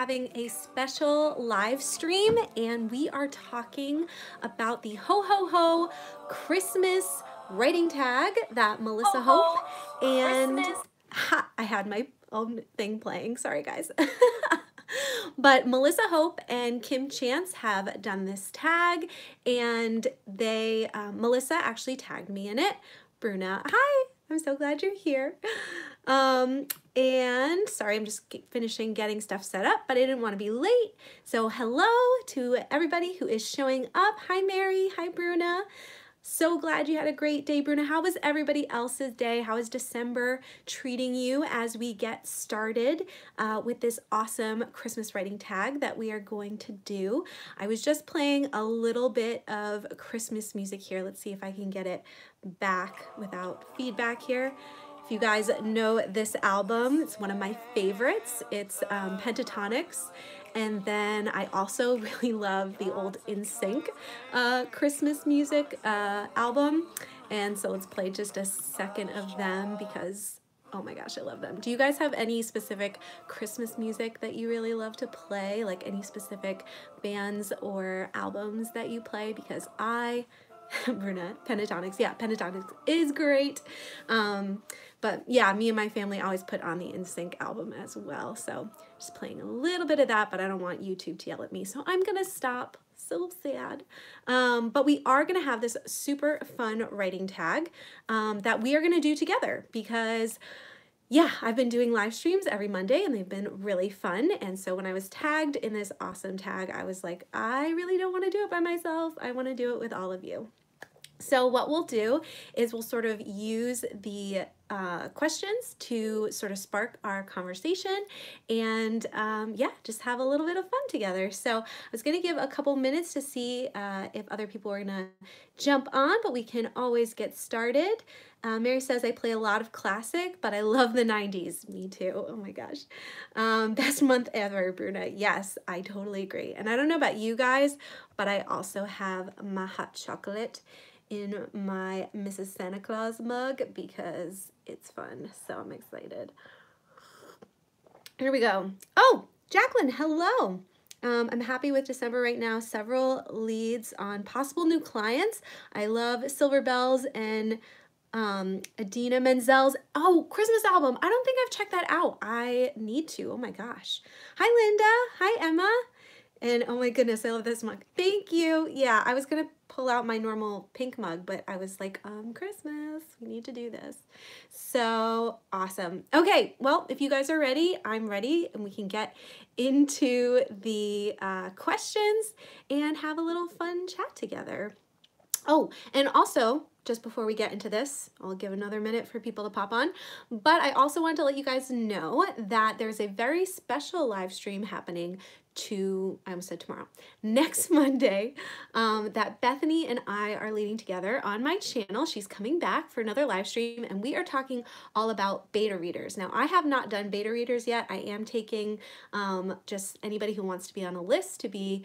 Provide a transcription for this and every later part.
Having a special live stream, and we are talking about the Ho Ho Ho Christmas writing tag that Melissa Hope and I had my own thing playing, sorry guys. But Melissa Hope and Kim Chance have done this tag, and they Melissa actually tagged me in it. Bruna, hi, I'm so glad you're here. And sorry, I'm just finishing getting stuff set up, but I didn't want to be late. So hello to everybody who is showing up. Hi, Mary. Hi, Bruna. So glad you had a great day, Bruna. How was everybody else's day? How is December treating you as we get started with this awesome Christmas writing tag that we are going to do? I was just playing a little bit of Christmas music here. Let's see if I can get it back without feedback here. If you guys know this album, it's one of my favorites. It's Pentatonics. And then I also really love the old NSYNC Christmas music album. And so let's play just a second of them because, oh my gosh, I love them. Do you guys have any specific Christmas music that you really love to play? Like any specific bands or albums that you play? Because Bruna, Pentatonics, yeah, Pentatonics is great. But yeah, me and my family always put on the NSYNC album as well. So just playing a little bit of that, but I don't want YouTube to yell at me. So I'm gonna stop, so sad. But we are gonna have this super fun writing tag that we are gonna do together because yeah, I've been doing live streams every Monday and they've been really fun. And so when I was tagged in this awesome tag, I was like, I really don't wanna do it by myself. I wanna do it with all of you. So what we'll do is we'll sort of use the questions to sort of spark our conversation and yeah, just have a little bit of fun together. So I was going to give a couple minutes to see if other people are going to jump on, but we can always get started. Mary says, I play a lot of classic, but I love the 90s. Me too. Oh my gosh. Best month ever, Bruna. Yes, I totally agree. And I don't know about you guys, but I also have my hot chocolate in my Mrs. Santa Claus mug because it's fun. So I'm excited. Here we go. Oh, Jacqueline, hello. I'm happy with December right now. Several leads on possible new clients. I love Silver Bells and Adina Menzel's Christmas album. I don't think I've checked that out. I need to. Oh my gosh. Hi, Linda. Hi, Emma. And oh my goodness, I love this mug. Thank you. Yeah, I was gonna pull out my normal pink mug, but I was like, Christmas, we need to do this. So awesome. Okay, well, if you guys are ready, I'm ready, and we can get into the questions and have a little fun chat together. Oh, and also, just before we get into this, I'll give another minute for people to pop on, but I also want to let you guys know that there's a very special live stream happening I almost said tomorrow, next Monday, that Bethany and I are leading together on my channel. She's coming back for another live stream, and we are talking all about beta readers. Now, I have not done beta readers yet. I am taking just anybody who wants to be on a list to be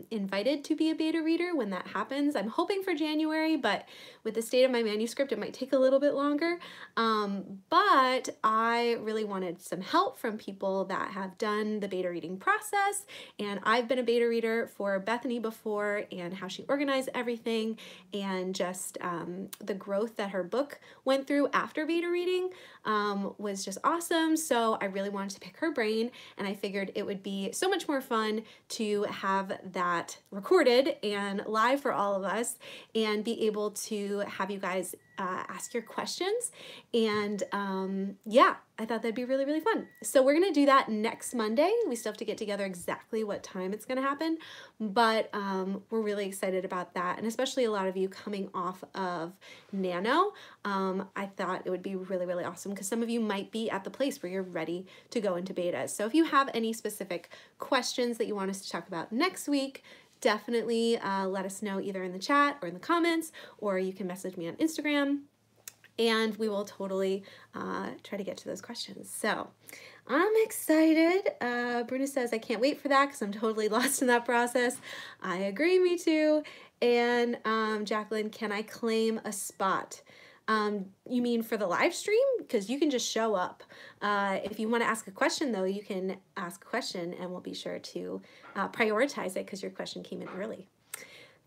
invited to be a beta reader when that happens. I'm hoping for January, but with the state of my manuscript, it might take a little bit longer. But I really wanted some help from people that have done the beta reading process. And I've been a beta reader for Bethany before, and how she organized everything and just the growth that her book went through after beta reading was just awesome. So I really wanted to pick her brain, and I figured it would be so much more fun to have that recorded and live for all of us and be able to have you guys ask your questions. And yeah, I thought that'd be really, really fun. So we're gonna do that next Monday. We still have to get together exactly what time it's gonna happen, but we're really excited about that. And especially a lot of you coming off of Nano, I thought it would be really, really awesome because some of you might be at the place where you're ready to go into beta. So if you have any specific questions that you want us to talk about next week, definitely let us know either in the chat or in the comments, or you can message me on Instagram, and we will totally try to get to those questions. So I'm excited. Bruna says, I can't wait for that because I'm totally lost in that process. I agree, me too. And Jacqueline, can I claim a spot? You mean for the live stream? Because you can just show up. If you want to ask a question, though, you can ask a question, and we'll be sure to prioritize it because your question came in early.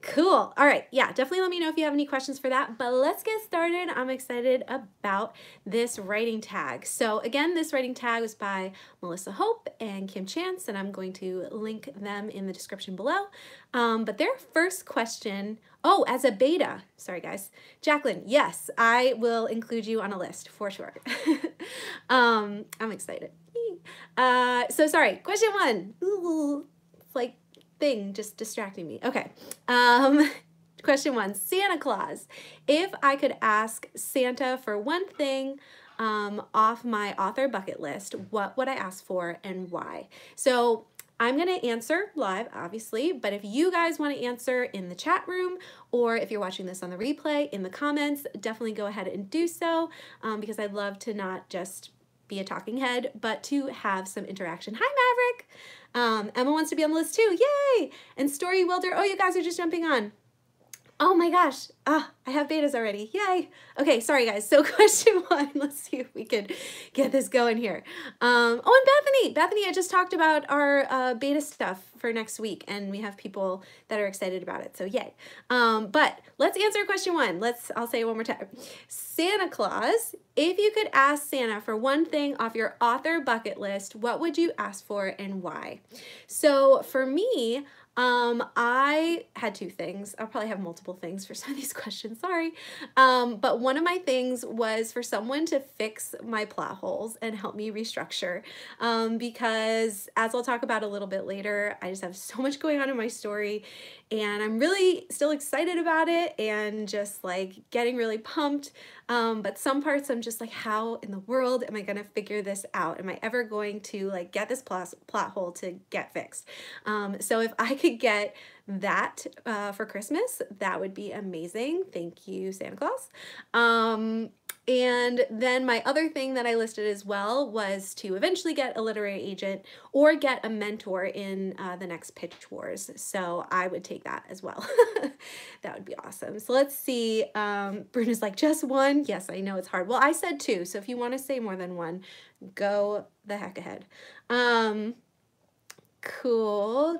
Cool. All right. Yeah, definitely let me know if you have any questions for that, but let's get started. I'm excited about this writing tag. So again, this writing tag was by Melissa Hope and Kim Chance, and I'm going to link them in the description below. But their first question, oh, as a beta, sorry guys, Jacqueline, yes, I will include you on a list for sure. I'm excited. So sorry, question one. Ooh, it's like thing just distracting me. Okay. Question one, Santa Claus. If I could ask Santa for one thing off my author bucket list, what would I ask for and why? So I'm going to answer live, obviously, but if you guys want to answer in the chat room, or if you're watching this on the replay in the comments, definitely go ahead and do so, because I'd love to not just be a talking head, but to have some interaction. Hi, Maverick. Emma wants to be on the list too. Yay! And Story Wilder. Oh, you guys are just jumping on. Oh my gosh. I have betas already. Yay. Okay, sorry guys. So question one, let's see if we can get this going here. Oh, and Bethany, I just talked about our beta stuff for next week, and we have people that are excited about it. So yay. But let's answer question one. I'll say it one more time. Santa Claus, if you could ask Santa for one thing off your author bucket list, what would you ask for and why? So for me, I had two things. I'll probably have multiple things for some of these questions, sorry. But one of my things was for someone to fix my plot holes and help me restructure. Because as I'll talk about a little bit later, I just have so much going on in my story, and I'm really still excited about it and just like getting really pumped. But some parts I'm just like, how in the world am I gonna figure this out? Am I ever going to like get this plot hole to get fixed? So if I could get that for Christmas, that would be amazing. Thank you, Santa Claus. And then my other thing that I listed as well was to eventually get a literary agent or get a mentor in the next Pitch Wars. So I would take that as well. That would be awesome. So let's see. Bruno's like, just one? Yes, I know it's hard. Well, I said two. So if you want to say more than one, go the heck ahead. Cool.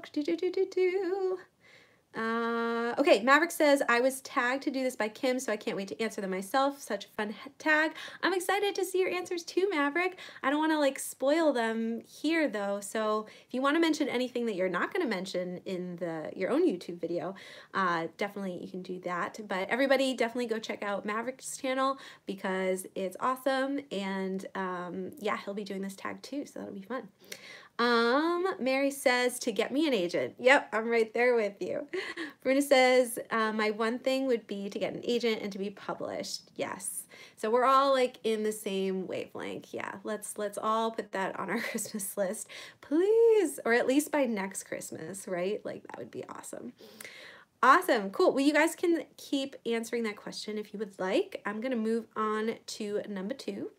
Okay, Maverick says, I was tagged to do this by Kim, so I can't wait to answer them myself. Such a fun tag. I'm excited to see your answers too, Maverick. I don't want to like spoil them here though, so if you want to mention anything that you're not going to mention in your own YouTube video, definitely you can do that. But everybody definitely go check out Maverick's channel because it's awesome, and yeah, he'll be doing this tag too, so that'll be fun. Mary says to get me an agent. Yep, I'm right there with you. Bruna says, my one thing would be to get an agent and to be published. Yes. So we're all like in the same wavelength. Yeah, let's all put that on our Christmas list, please, or at least by next Christmas, right? Like that would be awesome. Awesome, cool. Well, you guys can keep answering that question if you would like. I'm gonna move on to number two.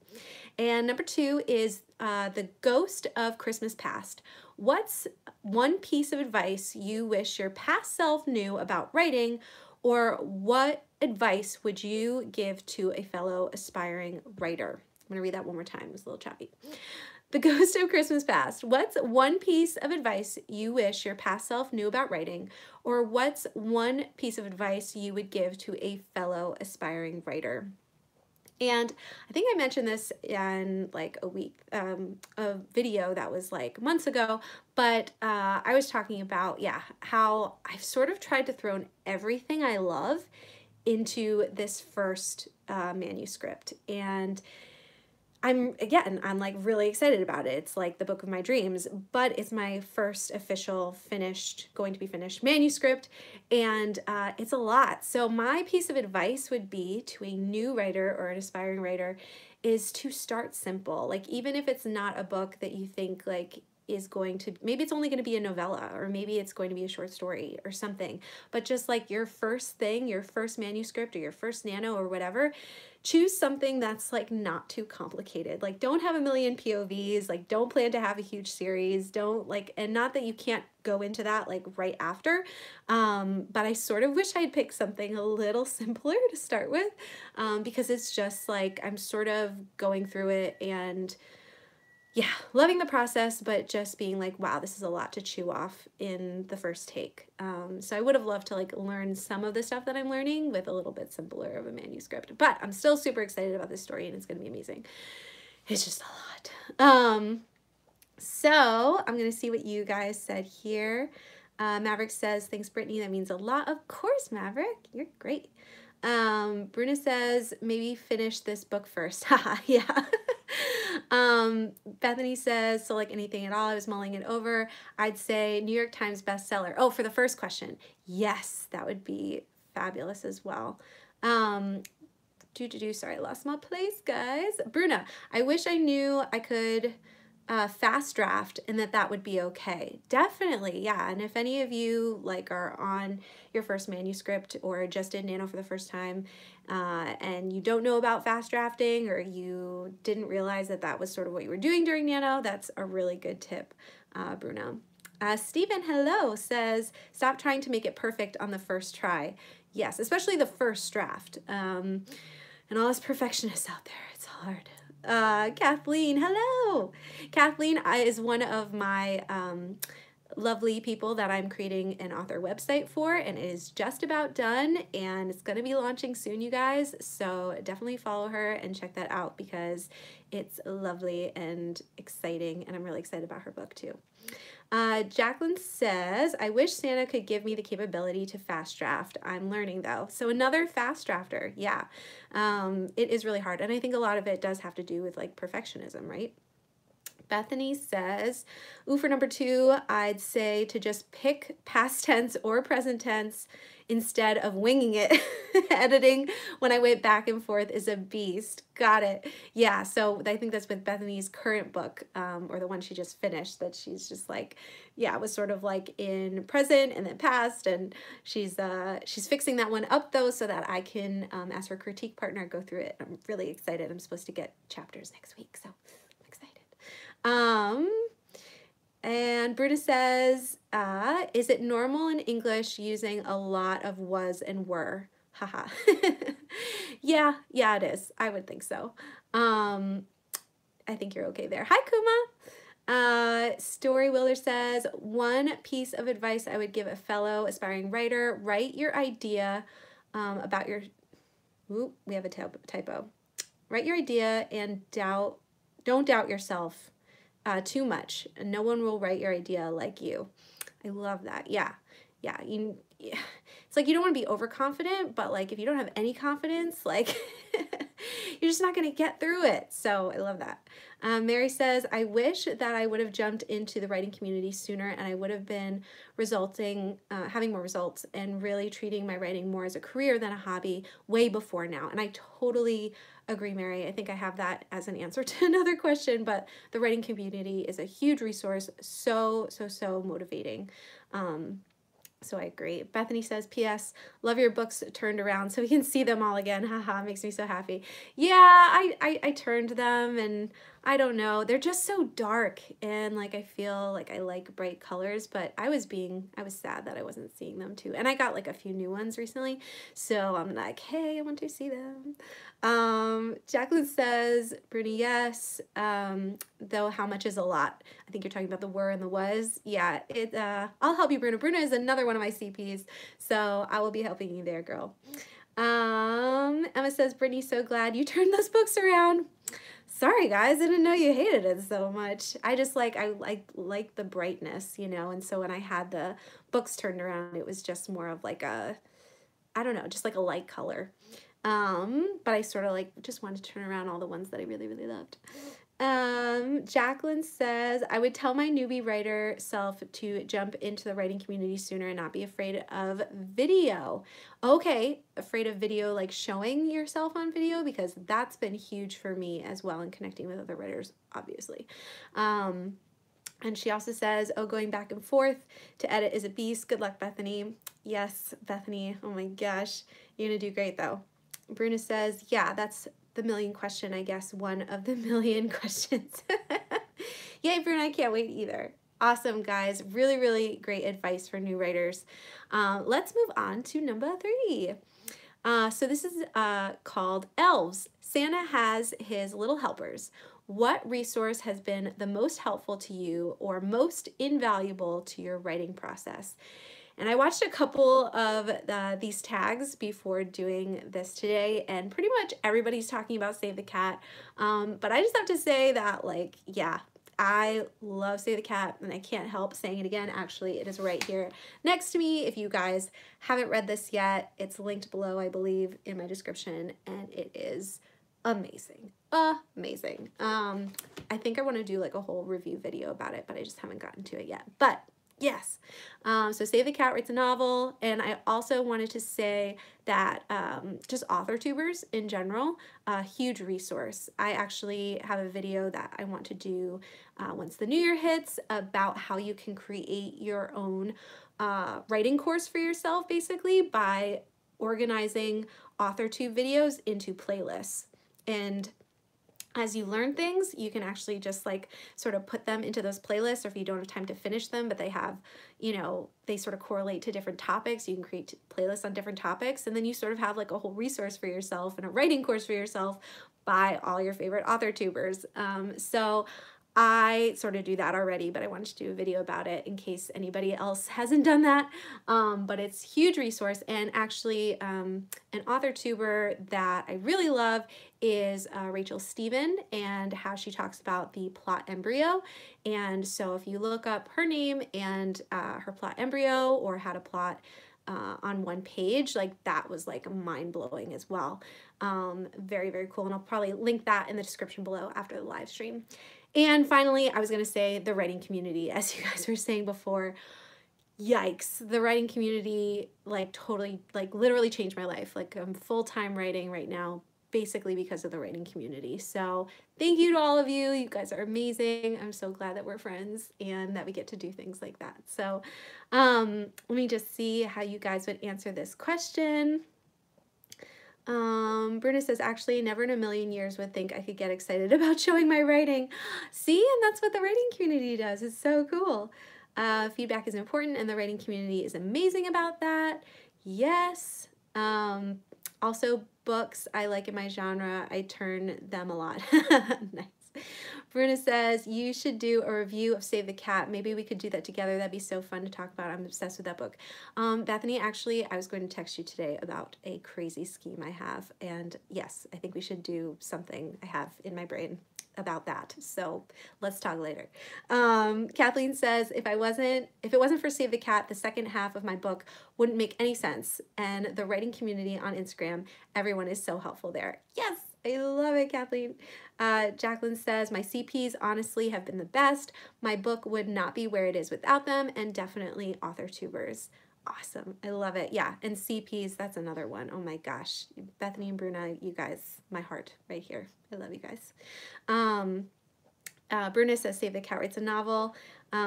And number two is the ghost of Christmas past. What's one piece of advice you wish your past self knew about writing, or what advice would you give to a fellow aspiring writer? I'm gonna read that one more time, it was a little choppy. The ghost of Christmas past. What's one piece of advice you wish your past self knew about writing, or what's one piece of advice you would give to a fellow aspiring writer? And I think I mentioned this in like a video that was like months ago, but I was talking about, yeah, how I've sort of tried to throw everything I love into this first manuscript. And I'm like really excited about it. It's like the book of my dreams, but it's my first official going to be finished manuscript, and it's a lot. So my piece of advice would be to a new writer or an aspiring writer is to start simple. Like even if it's not a book that you think like is going to, maybe it's only going to be a novella, or maybe it's going to be a short story or something, but just like your first thing, your first manuscript or your first nano or whatever, choose something that's like not too complicated. Like don't have a million POVs, like don't plan to have a huge series, don't like, and not that you can't go into that like right after, but I sort of wish I'd picked something a little simpler to start with, because it's just like I'm sort of going through it and yeah, loving the process, but just being like, wow, this is a lot to chew off in the first take. So I would have loved to like learn some of the stuff that I'm learning with a little bit simpler of a manuscript, but I'm still super excited about this story and it's going to be amazing. It's just a lot. So I'm going to see what you guys said here. Maverick says, thanks, Brittany. That means a lot. Of course, Maverick. You're great. Bruna says, maybe finish this book first. Haha, yeah. Bethany says, so like anything at all, I was mulling it over. I'd say New York Times bestseller. Oh, for the first question. Yes, that would be fabulous as well. Sorry, I lost my place, guys. Bruna, I wish I knew I could fast draft and that would be okay. Definitely, yeah. And if any of you like are on your first manuscript or just did nano for the first time and you don't know about fast drafting, or you didn't realize that was sort of what you were doing during nano, that's a really good tip, Bruno. Stephen, hello, says, stop trying to make it perfect on the first try. Yes, especially the first draft. And all us perfectionists out there, it's hard. Kathleen, hello. Kathleen is one of my lovely people that I'm creating an author website for, and it is just about done and it's going to be launching soon, you guys. So definitely follow her and check that out because it's lovely and exciting, and I'm really excited about her book too. Jacqueline says, I wish Santa could give me the capability to fast draft. I'm learning though. So another fast drafter. Yeah. It is really hard. And I think a lot of it does have to do with like perfectionism, right? Bethany says, ooh, for number 2, I'd say to just pick past tense or present tense instead of winging it. Editing when I went back and forth is a beast. Got it. Yeah, so I think that's with Bethany's current book, or the one she just finished, that she's just like, yeah, it was sort of like in present and then past, and she's fixing that one up though so that I can, as her critique partner, go through it. I'm really excited. I'm supposed to get chapters next week, so I'm excited. And Bruna says, is it normal in English using a lot of was and were? Haha. Yeah, it is. I would think so. I think you're okay there. Hi, Kuma. Story Willer says, one piece of advice I would give a fellow aspiring writer, write your idea about your, ooh, we have a typo. Write your idea and don't doubt yourself too much. No one will write your idea like you. I love that. Yeah. It's like you don't want to be overconfident, but like if you don't have any confidence, like you're just not going to get through it. So I love that. Mary says, I wish that I would have jumped into the writing community sooner, and I would have been having more results and really treating my writing more as a career than a hobby way before now. And I totally agree, Mary. I think I have that as an answer to another question, but the writing community is a huge resource. So motivating. So I agree. Bethany says, P.S. Love your books turned around so we can see them all again. Haha, makes me so happy. Yeah, I turned them, and I don't know. They're just so dark, and like I feel like I like bright colors, but I was sad that I wasn't seeing them too. And I got like a few new ones recently, so I'm like, hey, I want to see them. Jacqueline says, Brittany, yes, though how much is a lot? I think you're talking about the were and the was. Yeah, I'll help you, Bruna. Bruna is another one of my CPs, so I will be helping you there, girl. Emma says, Brittany, so glad you turned those books around. Sorry, guys, I didn't know you hated it so much. I just like the brightness, you know, and so when I had the books turned around, it was just more of like a, I don't know, just like a light color. But I sort of like just wanted to turn around all the ones that I really, really loved. Jacqueline says, I would tell my newbie writer self to jump into the writing community sooner and not be afraid of video. Okay, afraid of video, like showing yourself on video, because that's been huge for me as well in connecting with other writers, obviously. And she also says, oh, going back and forth to edit is a beast. Good luck, Bethany. Yes, Bethany. Oh my gosh. You're going to do great, though. Bruna says, yeah, that's the million question, I guess. One of the million questions. Yay, Bruna. I can't wait either. Awesome, guys. Really, really great advice for new writers. Let's move on to number 3. So this is called Elves. Santa has his little helpers. What resource has been the most helpful to you or most invaluable to your writing process? And I watched a couple of these tags before doing this today, and pretty much everybody's talking about Save the Cat. But I just have to say that, like, yeah, I love Save the Cat, and I can't help saying it again. Actually, it is right here next to me. If you guys haven't read this yet, it's linked below, I believe, in my description, and it is amazing. Amazing. I think I want to do like a whole review video about it, but I just haven't gotten to it yet. But yes, so Save the Cat writes a novel, and I also wanted to say that just author tubers in general, a huge resource. I actually have a video that I want to do once the new year hits about how you can create your own writing course for yourself, basically by organizing AuthorTube videos into playlists. And as you learn things, you can actually just like sort of put them into those playlists, or if you don't have time to finish them, but they have, you know, they sort of correlate to different topics, you can create playlists on different topics, and then you sort of have like a whole resource for yourself and a writing course for yourself by all your favorite author tubers. So I sort of do that already, but I wanted to do a video about it in case anybody else hasn't done that. But it's a huge resource, and actually an author tuber that I really love is Rachel Stephen, and how she talks about the plot embryo. And so if you look up her name and her plot embryo, or how to plot on one page, like that was like mind-blowing as well. Very, very cool, and I'll probably link that in the description below after the live stream. And finally, I was going to say the writing community, as you guys were saying before. Yikes, the writing community like totally, like literally changed my life. Like I'm full-time writing right now, basically because of the writing community. So thank you to all of you. You guys are amazing. I'm so glad that we're friends and that we get to do things like that. So let me just see how you guys would answer this question. Bruna says, actually, never in a million years would think I could get excited about showing my writing. See, and that's what the writing community does. It's so cool. Feedback is important, and the writing community is amazing about that. Yes. Also, books I like in my genre, I turn them a lot. Nice. Bruna says, you should do a review of Save the Cat. Maybe we could do that together. That'd be so fun to talk about. I'm obsessed with that book. Bethany, actually, I was going to text you today about a crazy scheme I have. And yes, I think we should do something I have in my brain about that. So let's talk later. Kathleen says, if it wasn't for Save the Cat, the second half of my book wouldn't make any sense. And the writing community on Instagram, everyone is so helpful there. Yes, I love it, Kathleen. Jacqueline says, my CPs honestly have been the best. My book would not be where it is without them, and definitely author tubers. Awesome. I love it. Yeah, and CPs, that's another one. Oh my gosh. Bethany and Bruna, you guys, my heart right here. I love you guys. Bruna says, Save the Cat writes a novel.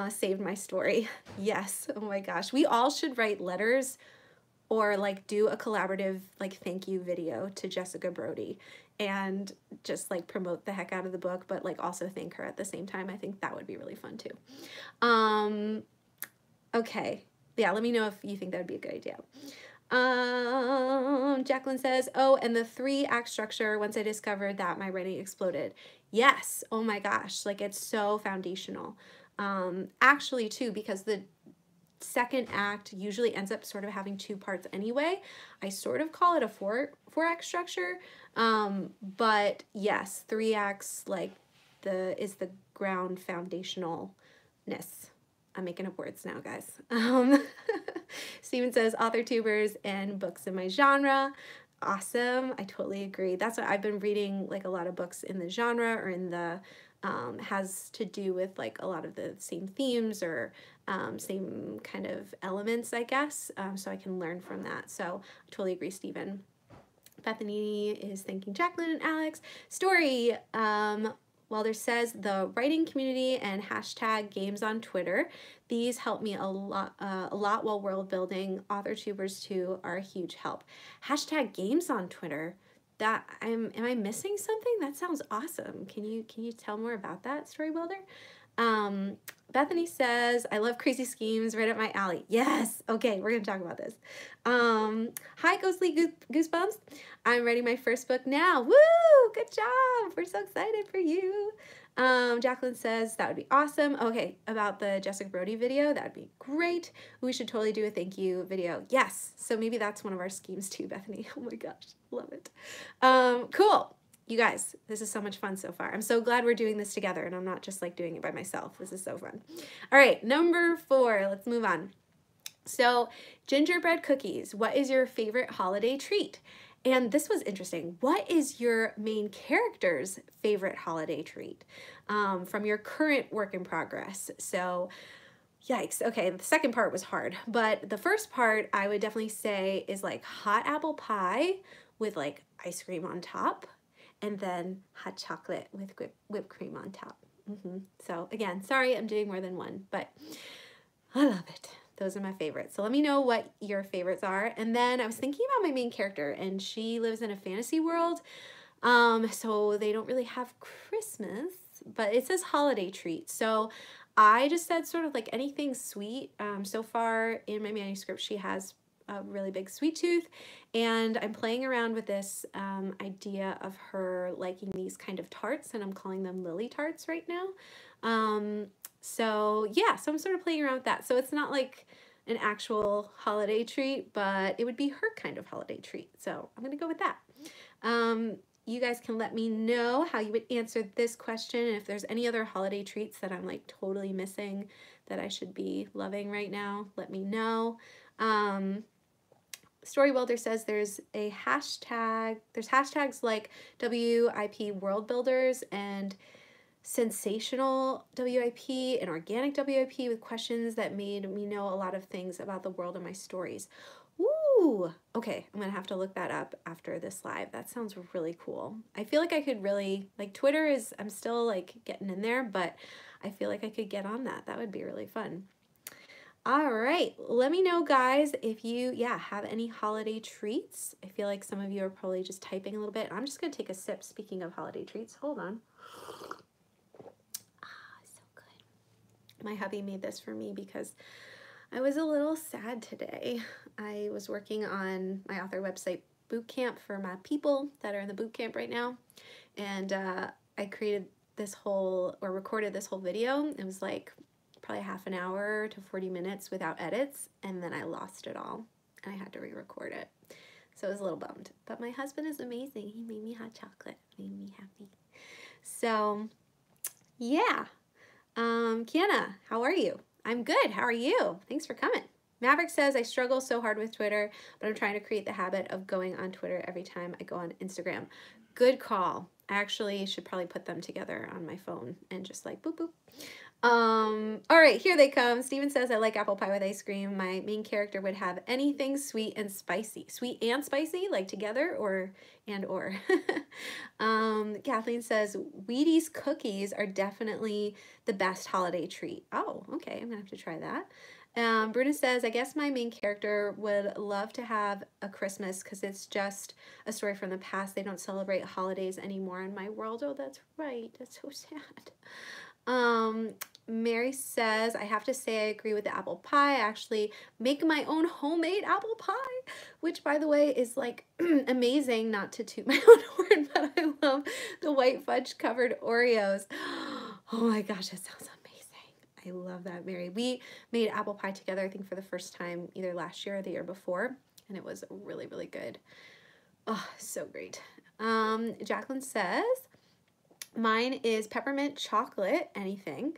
Saved my story. Yes. Oh my gosh. We all should write letters or like do a collaborative like thank you video to Jessica Brody and just like promote the heck out of the book, but like also thank her at the same time. I think that would be really fun too. Okay. Yeah, let me know if you think that would be a good idea. Jacqueline says, oh, and the 3-act structure, once I discovered that, my writing exploded. Yes. Oh my gosh. Like it's so foundational. Actually too, because the second act usually ends up sort of having 2 parts anyway. I sort of call it a 4-act structure. But yes, 3 acts like is the ground foundationalness. I'm making up words now, guys. Steven says, author tubers and books in my genre. Awesome. I totally agree. That's what I've been reading, like a lot of books in the genre or in the, has to do with like a lot of the same themes or same kind of elements, I guess. So I can learn from that. So I totally agree, Steven. Bethany is thanking Jacqueline and Alex. Story. Welder says the writing community and hashtag games on Twitter. These help me a lot while world building. Author tubers too are a huge help. Hashtag games on Twitter. That am I missing something? That sounds awesome. Can you tell more about that, Story Welder? Bethany says, I love crazy schemes, right up my alley. Yes. Okay, we're going to talk about this. Hi, Ghostly Goosebumps. I'm writing my first book now. Woo! Good job. We're so excited for you. Jacqueline says, that would be awesome. Okay, about the Jessica Brody video, that would be great. We should totally do a thank you video. Yes. So maybe that's one of our schemes too, Bethany. Oh my gosh. Love it. Cool. You guys, this is so much fun so far. I'm so glad we're doing this together and I'm not just like doing it by myself. This is so fun. All right, number 4, let's move on. So gingerbread cookies, what is your favorite holiday treat? And this was interesting. What is your main character's favorite holiday treat from your current work in progress? So yikes. Okay, the second part was hard, but the first part I would definitely say is like hot apple pie with like ice cream on top, and then hot chocolate with whipped cream on top. So again, sorry I'm doing more than one, but I love it. Those are my favorites. So let me know what your favorites are. And then I was thinking about my main character, and she lives in a fantasy world. So they don't really have Christmas, but it says holiday treat. So I just said sort of like anything sweet. So far in my manuscript, she has a really big sweet tooth, and I'm playing around with this idea of her liking these kind of tarts, and I'm calling them lily tarts right now. So yeah, so I'm sort of playing around with that. So it's not like an actual holiday treat, but it would be her kind of holiday treat. So I'm gonna go with that. You guys can let me know how you would answer this question, and if there's any other holiday treats that I'm like totally missing that I should be loving right now, let me know. Story Welder says there's a hashtag, there's hashtags like WIP World Builders and Sensational WIP and Organic WIP with questions that made me know a lot of things about the world of my stories. Woo! Okay, I'm gonna have to look that up after this live. That sounds really cool. I feel like I could really, like Twitter is, I'm still like getting in there, but I feel like I could get on that. That would be really fun. All right, let me know, guys, if you, have any holiday treats. I feel like some of you are probably just typing a little bit. I'm just gonna take a sip, speaking of holiday treats. Hold on. Ah, so good. My hubby made this for me because I was a little sad today. I was working on my author website boot camp for my people that are in the boot camp right now. And I created this whole, or recorded this whole video. It was like probably half an hour to 40 minutes without edits, and then I lost it all and I had to re-record it. So I was a little bummed, but my husband is amazing. He made me hot chocolate, made me happy. So yeah, Kiana, how are you? I'm good. How are you? Thanks for coming. Maverick says, I struggle so hard with Twitter, but I'm trying to create the habit of going on Twitter every time I go on Instagram. Good call. I actually should probably put them together on my phone and just like boop, boop. All right, here they come. Steven says, I like apple pie with ice cream. My main character would have anything sweet and spicy. Sweet and spicy, like together or. Kathleen says, Wheaties cookies are definitely the best holiday treat. Oh, okay, I'm gonna have to try that. Bruna says, I guess my main character would love to have a Christmas because it's just a story from the past. They don't celebrate holidays anymore in my world. Oh, that's right. That's so sad. Mary says, I have to say I agree with the apple pie. I actually make my own homemade apple pie, which by the way is like amazing, not to toot my own horn, but I love the white fudge covered Oreos. Oh my gosh, that sounds amazing. I love that, Mary. We made apple pie together, I think for the first time either last year or the year before, and it was really, really good. Oh, so great. Jacqueline says, mine is peppermint chocolate, anything,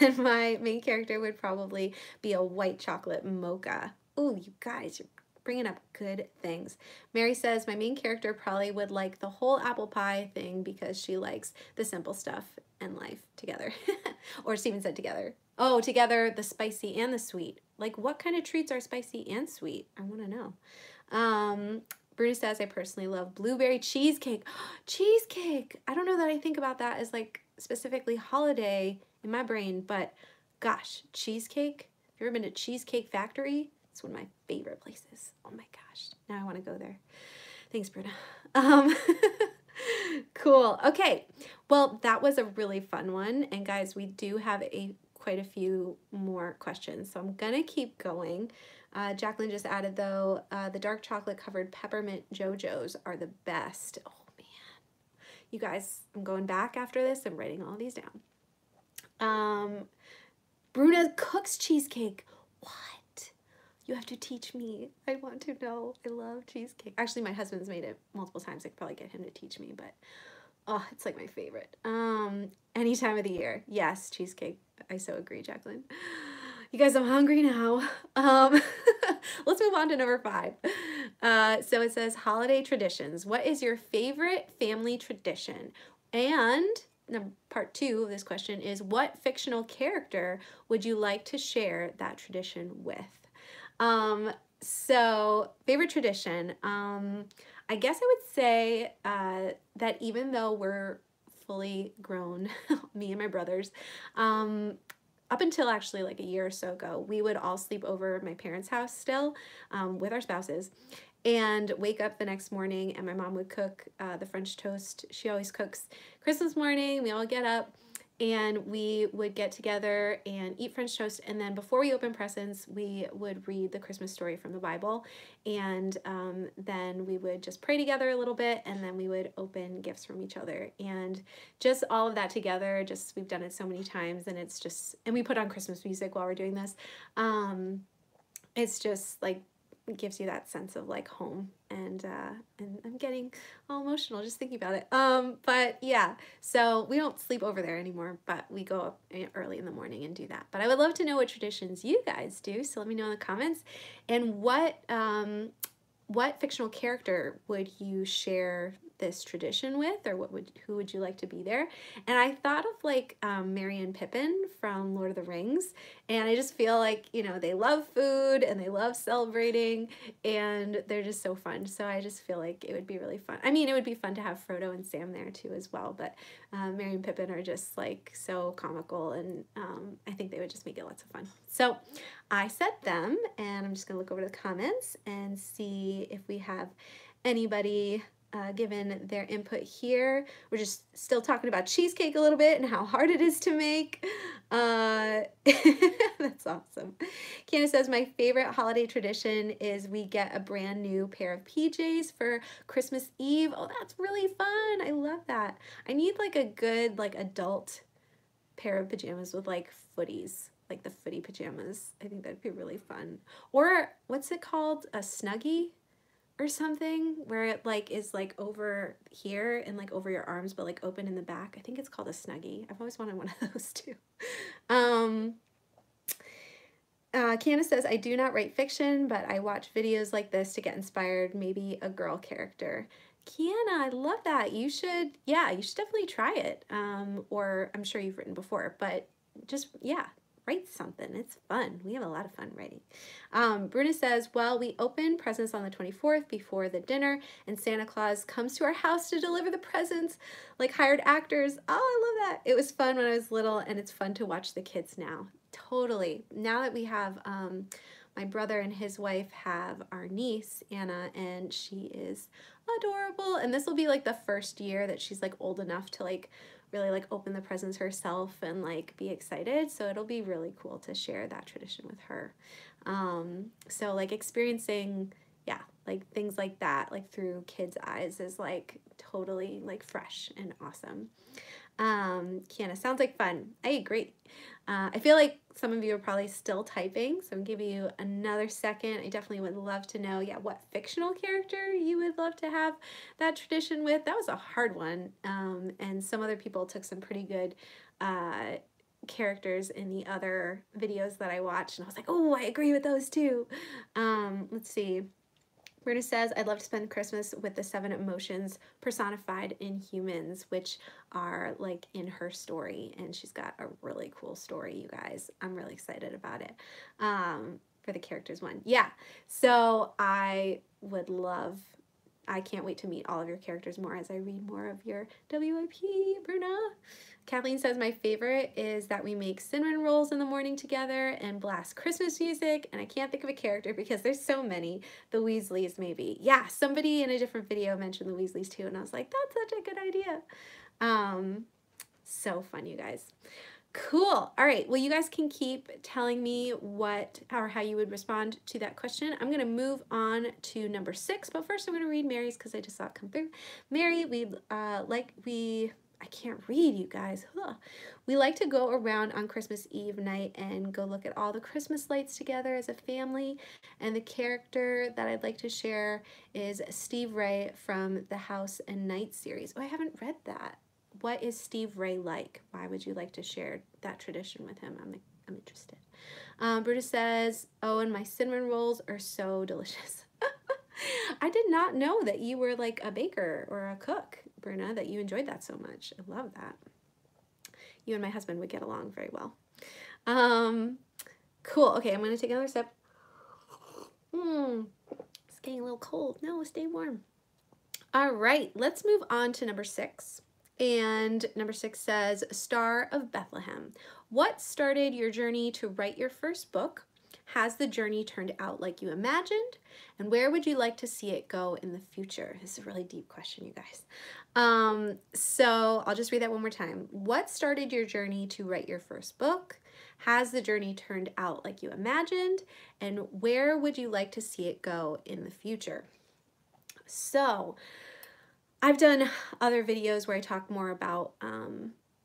and my main character would probably be a white chocolate mocha. Ooh, you guys, you're bringing up good things. Mary says, my main character probably would like the whole apple pie thing because she likes the simple stuff and life together. Or Steven said together. Oh, together, the spicy and the sweet. Like, what kind of treats are spicy and sweet? I want to know. Bruna says, I personally love blueberry cheesecake. Cheesecake! I don't know that I think about that as like specifically holiday in my brain, but gosh, cheesecake. Have you ever been to Cheesecake Factory? It's one of my favorite places. Oh my gosh, now I want to go there. Thanks, Britta. Cool. Okay. Well, that was a really fun one. And guys, we do have quite a few more questions. So I'm going to keep going. Jacqueline just added, though, the dark chocolate covered peppermint JoJo's are the best. Oh, man. You guys, I'm going back after this. I'm writing all these down. Bruna cooks cheesecake. What? You have to teach me. I want to know. I love cheesecake. Actually, my husband's made it multiple times. I could probably get him to teach me, but oh, it's like my favorite. Any time of the year. Yes, cheesecake. I so agree, Jacqueline. You guys, I'm hungry now. Let's move on to number 5. So it says holiday traditions. What is your favorite family tradition? And part 2 of this question is, what fictional character would you like to share that tradition with? So favorite tradition, I guess I would say that even though we're fully grown, me and my brothers, up until actually like a year or so ago, we would all sleep over at my parents' house still with our spouses, and wake up the next morning, and my mom would cook the French toast. She always cooks Christmas morning. We all get up and we would get together and eat French toast, and then before we open presents, we would read the Christmas story from the Bible, and then we would just pray together a little bit, and then we would open gifts from each other, and just all of that together. Just, we've done it so many times, and it's just, and we put on Christmas music while we're doing this. It's just like, it gives you that sense of like home, and I'm getting all emotional just thinking about it. But yeah, so we don't sleep over there anymore, but we go up early in the morning and do that. But I would love to know what traditions you guys do, so let me know in the comments. And what fictional character would you share this tradition with, or who would you like to be there? And I thought of like Merry and Pippin from Lord of the Rings, and I just feel like, you know, they love food and they love celebrating, and they're just so fun. So I just feel like it would be really fun. I mean, it would be fun to have Frodo and Sam there too as well, but Merry and Pippin are just like so comical, and I think they would just make it lots of fun. So I said them, and I'm just gonna look over the comments and see if we have anybody given their input here. We're just still talking about cheesecake a little bit and how hard it is to make. That's awesome. Candace says, my favorite holiday tradition is we get a brand new pair of PJs for Christmas Eve. Oh, that's really fun. I love that. I need like a good like adult pair of pajamas with like footies, like the footy pajamas. I think that'd be really fun. Or what's it called? A Snuggie or something, where it like is like over here and like over your arms but like open in the back. I think it's called a Snuggie. I've always wanted one of those too. Candace says, I do not write fiction, but I watch videos like this to get inspired. Maybe a girl character. Kiana, I love that. You should, yeah, you should definitely try it. Or I'm sure you've written before, but just, yeah, write something. It's fun. We have a lot of fun writing. Bruna says, well, we open presents on the 24th before the dinner, and Santa Claus comes to our house to deliver the presents like hired actors. Oh, I love that. It was fun when I was little, and it's fun to watch the kids now. Totally. Now that we have, my brother and his wife have our niece, Anna, and she is adorable. And this will be like the first year that she's like old enough to like really like open the presents herself and like be excited. So it'll be really cool to share that tradition with her. So like experiencing, yeah, like things like that, like through kids' eyes is like totally like fresh and awesome. Kiana, sounds like fun. I agree. I feel like some of you are probably still typing, so I'm giving you another second. I definitely would love to know, yeah, what fictional character you would love to have that tradition with. That was a hard one, and some other people took some pretty good characters in the other videos that I watched, and I was like, oh, I agree with those too. Let's see. Bruna says, I'd love to spend Christmas with the 7 emotions personified in humans, which are like in her story. And she's got a really cool story, you guys. I'm really excited about it for the characters one. Yeah, so I would love, I can't wait to meet all of your characters more as I read more of your WIP, Bruna. Kathleen says, my favorite is that we make cinnamon rolls in the morning together and blast Christmas music, and I can't think of a character because there's so many. The Weasleys, maybe. Yeah, somebody in a different video mentioned the Weasleys too, and I was like, that's such a good idea. So fun, you guys. Cool. All right. Well, you guys can keep telling me what or how you would respond to that question. I'm going to move on to number 6, but first I'm going to read Mary's because I just saw it come through. Mary, I can't read, you guys. Huh. We like to go around on Christmas Eve night and go look at all the Christmas lights together as a family. And the character that I'd like to share is Steve Ray from the House and Night series. Oh, I haven't read that. What is Steve Ray like? Why would you like to share that tradition with him? I'm interested. Brutus says, oh, and my cinnamon rolls are so delicious. I did not know that you were like a baker or a cook, Bruna, that you enjoyed that so much. I love that. You and my husband would get along very well. Cool. Okay, I'm going to take another sip. It's getting a little cold. No, stay warm. All right, let's move on to number 6. And number 6 says, Star of Bethlehem. What started your journey to write your first book? Has the journey turned out like you imagined? And where would you like to see it go in the future? This is a really deep question, you guys. So I'll just read that one more time. What started your journey to write your first book? Has the journey turned out like you imagined? And where would you like to see it go in the future? So I've done other videos where I talk more about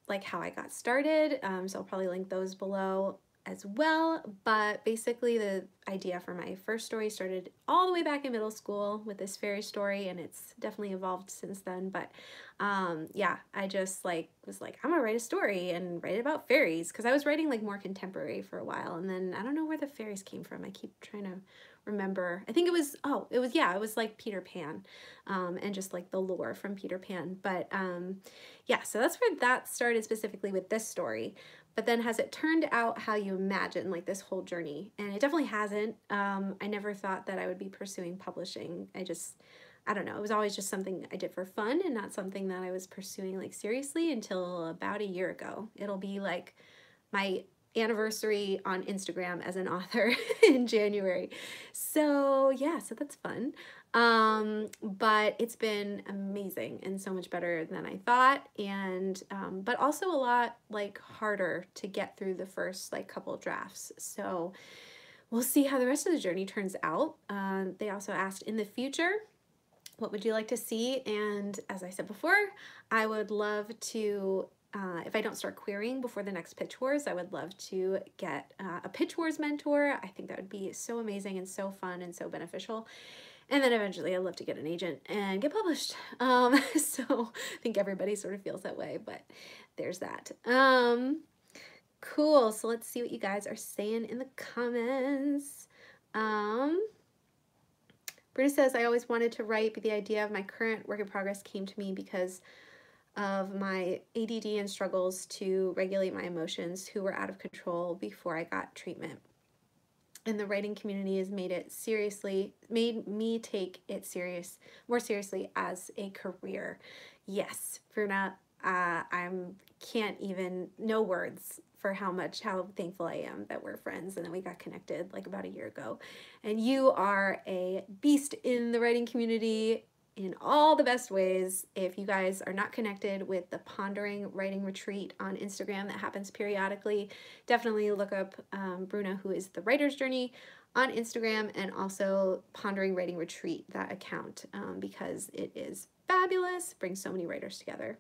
like how I got started. So I'll probably link those below as well, but basically the idea for my first story started all the way back in middle school with this fairy story, and it's definitely evolved since then. But yeah, I just was like, I'm gonna write a story and write about fairies, because I was writing like more contemporary for a while, and then I don't know where the fairies came from. I keep trying to remember. I think it was like Peter Pan, and just like the lore from Peter Pan. But yeah, so that's where that started specifically with this story. But then has it turned out how you imagine, like this whole journey? And it definitely hasn't. I never thought that I would be pursuing publishing. I don't know, it was always just something I did for fun and not something that I was pursuing like seriously until about a year ago. It'll be like my anniversary on Instagram as an author in January. So yeah, so that's fun. But it's been amazing and so much better than I thought, and but also a lot like harder to get through the first like couple drafts. So we'll see how the rest of the journey turns out. They also asked, in the future, what would you like to see? And as I said before, I would love to, if I don't start querying before the next Pitch Wars, I would love to get a Pitch Wars mentor. I think that would be so amazing and so fun and so beneficial. And then eventually I'd love to get an agent and get published. So I think everybody sort of feels that way, but there's that. Cool. So let's see what you guys are saying in the comments. Brittany says, I always wanted to write, but the idea of my current work in progress came to me because of my ADD and struggles to regulate my emotions, who were out of control before I got treatment. And the writing community has made me take it more seriously as a career. Yes, Bruna, can't even, no words for how thankful I am that we're friends and that we got connected like about a year ago. And you are a beast in the writing community in all the best ways. If you guys are not connected with the Pondering Writing Retreat on Instagram that happens periodically, definitely look up Bruna, who is the Writer's Journey, on Instagram, and also Pondering Writing Retreat, that account, because it is fabulous, brings so many writers together.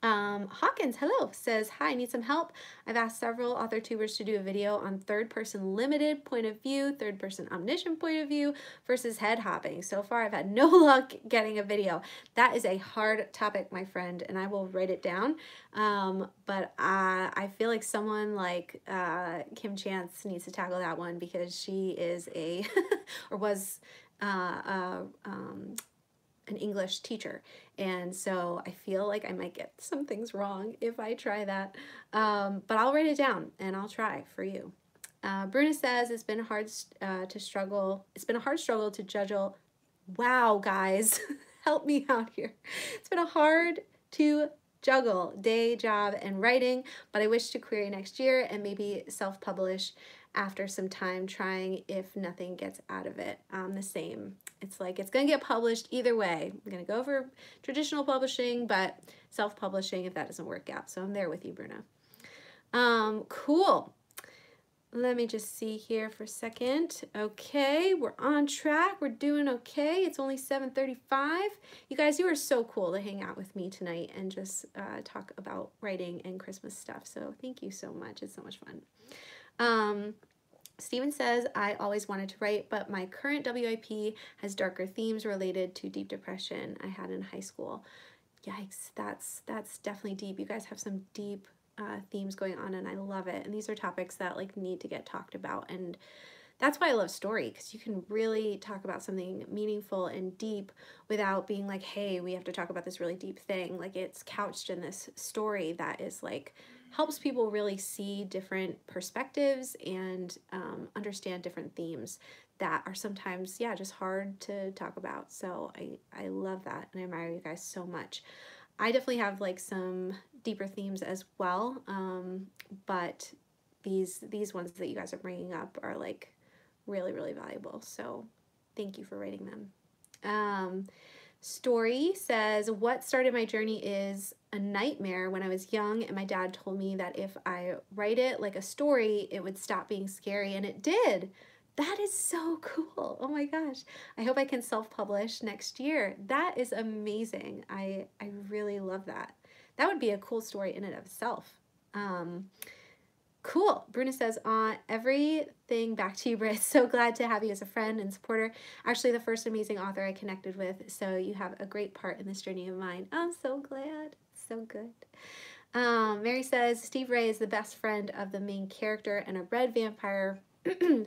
Hawkins, hello, says, hi, need some help. I've asked several author tubers to do a video on third-person limited point of view, third-person omniscient point of view versus head hopping. So far, I've had no luck getting a video. That is a hard topic, my friend, and I will write it down. But I feel like someone like Kim Chance needs to tackle that one, because she is a, or was an English teacher, and so I feel like I might get some things wrong if I try that, but I'll write it down and I'll try for you. Bruna says, it's been a hard struggle to Wow, guys, help me out here. It's been hard to juggle day, job, and writing, but I wish to query next year and maybe self-publish after some time trying if nothing gets out of it. The same. It's like it's going to get published either way. I'm going to go for traditional publishing, but self-publishing if that doesn't work out. So I'm there with you, Bruna. Cool. Let me just see here for a second. Okay, we're on track. We're doing okay. It's only 7:35. You guys, you are so cool to hang out with me tonight and just talk about writing and Christmas stuff. So thank you so much. It's so much fun. Steven says, I always wanted to write, but my current WIP has darker themes related to deep depression I had in high school. Yikes, that's definitely deep. You guys have some deep themes going on, and I love it. And these are topics that like need to get talked about, and that's why I love story, because you can really talk about something meaningful and deep without being like, hey, we have to talk about this really deep thing. Like, it's couched in this story that is like helps people really see different perspectives and understand different themes that are sometimes, yeah, just hard to talk about. So I love that, and I admire you guys so much. I definitely have like some deeper themes as well, but these ones that you guys are bringing up are like really, really valuable. So thank you for writing them. Story says, what started my journey is a nightmare when I was young, and my dad told me that if I write it like a story, it would stop being scary, and it did. That is so cool. Oh my gosh. I hope I can self-publish next year. That is amazing. I really love that. That would be a cool story in and of itself. Cool. Bruna says, everything back to you, Britt. So glad to have you as a friend and supporter. Actually, the first amazing author I connected with. So you have a great part in this journey of mine. I'm so glad. So good. Mary says, Steve Ray is the best friend of the main character and a red vampire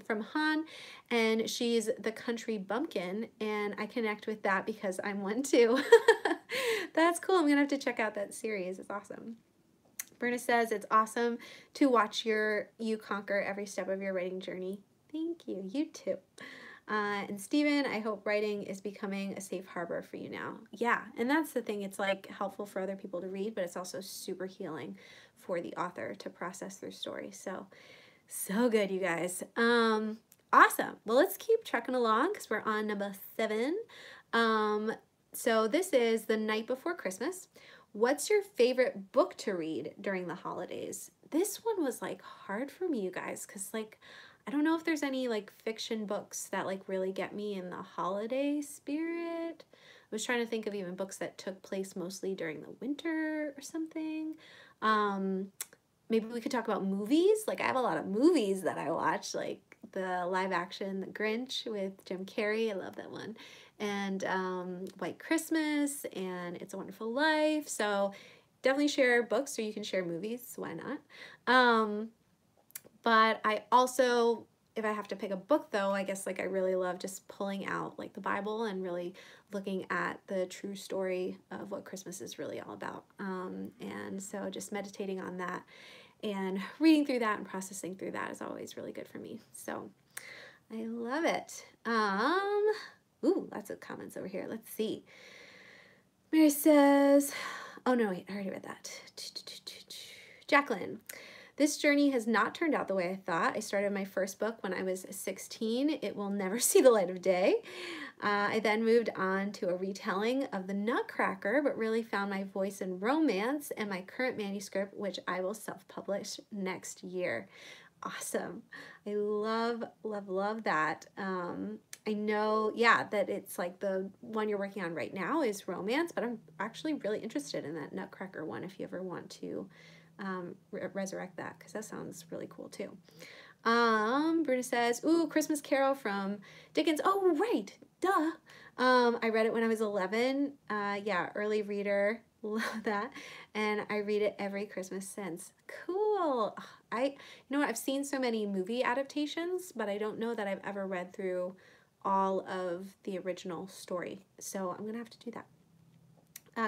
from Han, and she's the country bumpkin, and I connect with that because I'm one too. That's cool. I'm gonna have to check out that series. It's awesome. Bruna says, it's awesome to watch you conquer every step of your writing journey. Thank you. You too. And Steven, I hope writing is becoming a safe harbor for you now. Yeah, and that's the thing. It's like helpful for other people to read, but it's also super healing for the author to process their story. So good, you guys. Awesome. Well, let's keep trucking along because we're on number 7. So this is The Night Before Christmas. What's your favorite book to read during the holidays? This one was like hard for me, you guys, because like I don't know if there's any like fiction books that like really get me in the holiday spirit. I was trying to think of even books that took place mostly during the winter or something. Maybe we could talk about movies. Like I have a lot of movies that I watch, like the live action The Grinch with Jim Carrey. I love that one. And White Christmas and It's a Wonderful Life. So definitely share books, or you can share movies. Why not? But I also, if I have to pick a book though, I guess like I really love just pulling out like the Bible and really looking at the true story of what Christmas is really all about. And so just meditating on that and reading through that and processing through that is always really good for me. So I love it. Ooh, lots of comments over here. Let's see. Mary says, oh no, wait, I already read that. Jacqueline, this journey has not turned out the way I thought. I started my first book when I was 16. It will never see the light of day. I then moved on to a retelling of The Nutcracker, but really found my voice in romance and my current manuscript, which I will self-publish next year. Awesome. I love, love, love that. I know, yeah, that it's like the one you're working on right now is romance, but I'm actually really interested in that Nutcracker one if you ever want to resurrect that, because that sounds really cool too. Bruna says, ooh, Christmas Carol from Dickens. Oh, right, duh. I read it when I was 11. Yeah, early reader, love that. And I read it every Christmas since. Cool. You know what, I've seen so many movie adaptations, but I don't know that I've ever read through all of the original story. So I'm gonna have to do that.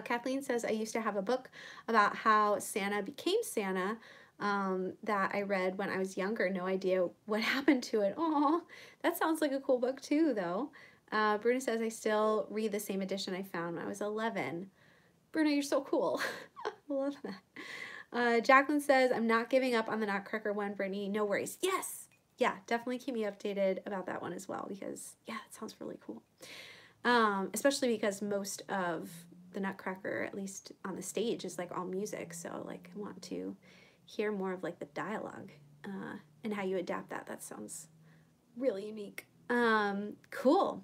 Kathleen says, I used to have a book about how Santa became Santa that I read when I was younger. No idea what happened to it. Oh, that sounds like a cool book too, though. Bruna says, I still read the same edition I found when I was 11. Bruna, you're so cool. I love that. Jacqueline says, I'm not giving up on the Nutcracker one, Brittany. No worries. Yes. Yeah, definitely keep me updated about that one as well, because, yeah, it sounds really cool. Especially because most of the Nutcracker, at least on the stage, is like all music. So, like, I want to hear more of like the dialogue and how you adapt that. That sounds really unique. Cool.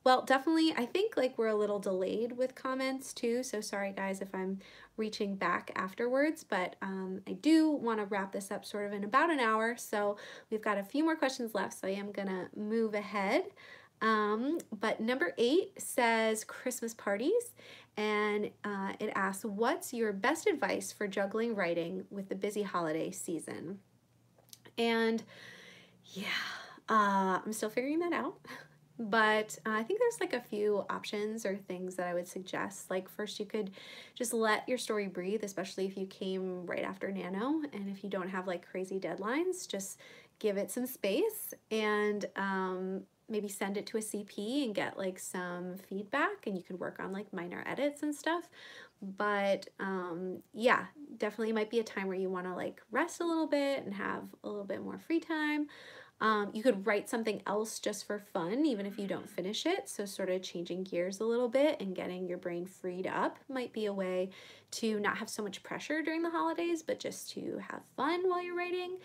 Well, definitely, I think like we're a little delayed with comments too, so sorry guys if I'm reaching back afterwards, but I do want to wrap this up sort of in about an hour, so we've got a few more questions left, so I am gonna move ahead. But number 8 says Christmas parties, and it asks, what's your best advice for juggling writing with the busy holiday season? And yeah, I'm still figuring that out. But I think there's like a few options or things that I would suggest. Like first, you could just let your story breathe, especially if you came right after Nano, and if you don't have like crazy deadlines, just give it some space and maybe send it to a CP and get like some feedback, and you can work on like minor edits and stuff. But yeah, definitely might be a time where you want to like rest a little bit and have a little bit more free time. You could write something else just for fun, even if you don't finish it. So sort of changing gears a little bit and getting your brain freed up might be a way to not have so much pressure during the holidays, but just to have fun while you're writing.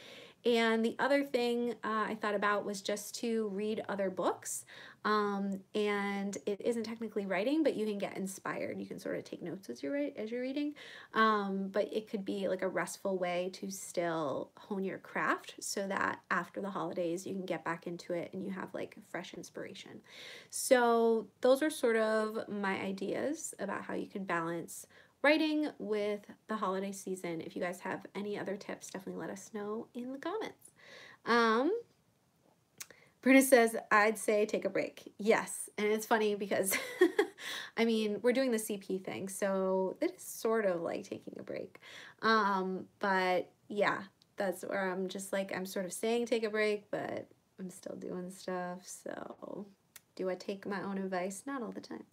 And the other thing I thought about was just to read other books. And it isn't technically writing, but you can get inspired. You can sort of take notes as you're reading. But it could be like a restful way to still hone your craft so that after the holidays you can get back into it and you have like fresh inspiration. So those are sort of my ideas about how you can balance writing with the holiday season. If you guys have any other tips, definitely let us know in the comments. Bruna says, I'd say take a break. Yes, and it's funny because, I mean, we're doing the CP thing, so it is sort of like taking a break. But yeah, that's where I'm just like, I'm sort of saying take a break, but I'm still doing stuff, so do I take my own advice? Not all the time.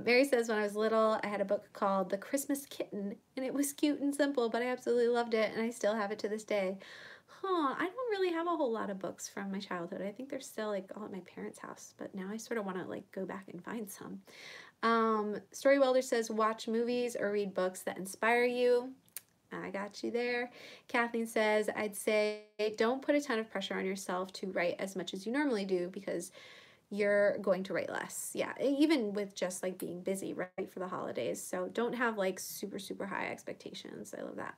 Mary says, when I was little, I had a book called The Christmas Kitten, and it was cute and simple, but I absolutely loved it, and I still have it to this day. I don't really have a whole lot of books from my childhood. I think they're still like all at my parents' house, but now I sort of want to like go back and find some. Story Welder says, watch movies or read books that inspire you. I got you there. Kathleen says, I'd say don't put a ton of pressure on yourself to write as much as you normally do, because you're going to write less. Yeah, even with just like being busy right for the holidays. So don't have like super, super high expectations. I love that.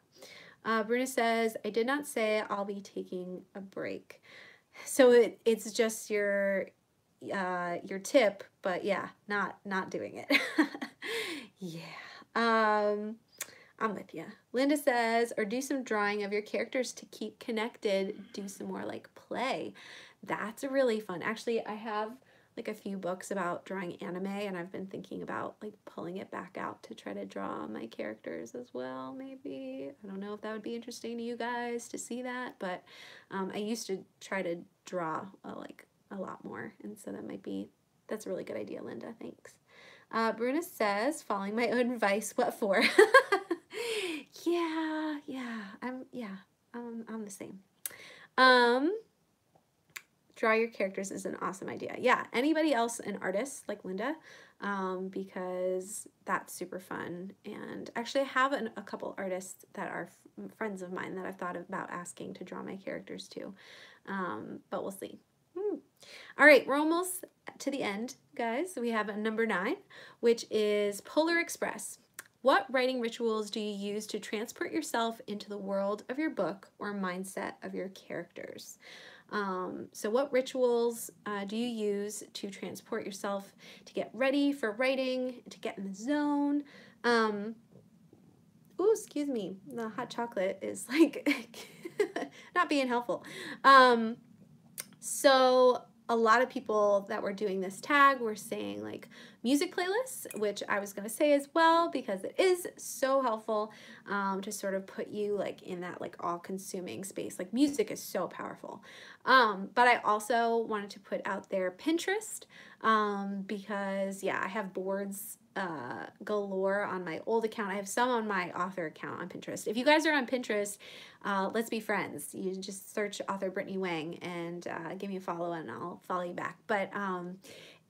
Bruna says, I did not say I'll be taking a break. So it's just your tip, but yeah, not doing it. Yeah. I'm with you. Linda says, or do some drawing of your characters to keep connected. Do some more like play. That's really fun. Actually, I have like a few books about drawing anime, and I've been thinking about like pulling it back out to try to draw my characters as well, maybe. I don't know if that would be interesting to you guys to see that, but I used to try to draw like a lot more, and so that's a really good idea, Linda. Thanks. Bruna says, following my own advice, what for? Yeah, I'm the same. Draw your characters is an awesome idea. Yeah, anybody else an artist like Linda, because that's super fun. And actually I have a couple artists that are friends of mine that I've thought about asking to draw my characters too, but we'll see. All right, we're almost to the end, guys. We have a number 9, which is Polar Express. What writing rituals do you use to transport yourself into the world of your book or mindset of your characters? So what rituals do you use to transport yourself, to get ready for writing, to get in the zone? Ooh, excuse me, the hot chocolate is like not being helpful. So a lot of people that were doing this tag were saying like music playlists, which I was going to say as well, because it is so helpful to sort of put you like in that like all-consuming space. Like music is so powerful. But I also wanted to put out there Pinterest because yeah, I have boards galore on my old account. I have some on my author account on Pinterest. If you guys are on Pinterest, let's be friends. You just search author Brittany Wang and give me a follow and I'll follow you back. But